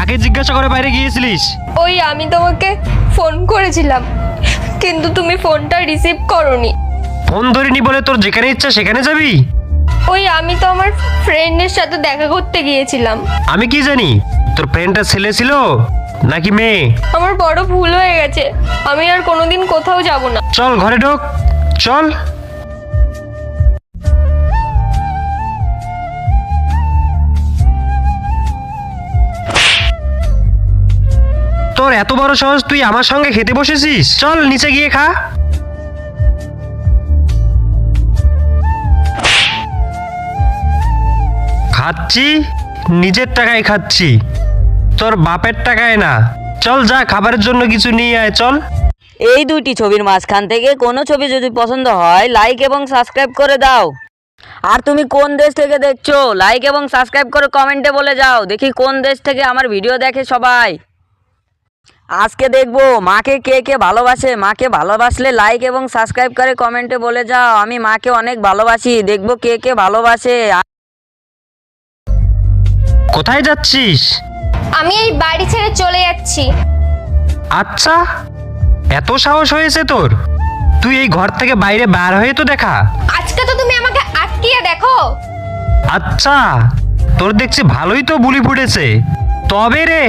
কাকে জিজ্ঞাসা করে বাইরে গিয়েছিলিস? ওই আমি তোমাকে ফোন করেছিলাম, কিন্তু তুমি ফোনটা রিসিভ করোনি। ফোন ধরিনি বলে তোর যেখানে ইচ্ছা সেখানে যাবি? ওই আমি তো আমার ফ্রেন্ডের সাথে দেখা করতে গিয়েছিলাম। আমি কি জানি তোর ফ্রেন্ডটা ছেলে ছিল নাকি মেয়ে? আমার বড় ভুল হয়ে গেছে, আমি আর কোনোদিন কোথাও যাব না। চল ঘরে ঢোক, চল। তোর এত বড় সাহস, তুই আমার সঙ্গে খেতে বসেছিস? চল নিচে গিয়ে খা। খাচ্ছি নিজের টাকায় খাচ্ছি, তোর বাপের টাকায় না। চল যা, খাবারের জন্য কিছু নিয়ে আয়, চল। এই দুইটি ছবির মাঝখান থেকে কোনো ছবি যদি পছন্দ হয় লাইক এবং সাবস্ক্রাইব করে দাও। আর তুমি কোন দেশ থেকে দেখছো লাইক এবং সাবস্ক্রাইব করে কমেন্টে বলে যাও, দেখি কোন দেশ থেকে আমার ভিডিও দেখে সবাই। আজকে দেখবো মাকে কে কে ভালোবাসে। মাকে ভালোবাসলে লাইক এবং সাবস্ক্রাইব করে কমেন্টে বলে যাও। আমি মাকে অনেক ভালোবাসি, দেখবো কে কে ভালোবাসে। কোথায় যাচ্ছিস? আমি এই বাড়ি ছেড়ে চলে যাচ্ছি। আচ্ছা, এত সাহস হয়েছে তোর? তুই এই ঘর থেকে বাইরে বার হয়ে তো দেখা। আজকে তো তুমি আমাকে আটকিয়ে দেখো। আচ্ছা, তোর দেখছি ভালোই তো বুলি ফুটেছে। তবে রে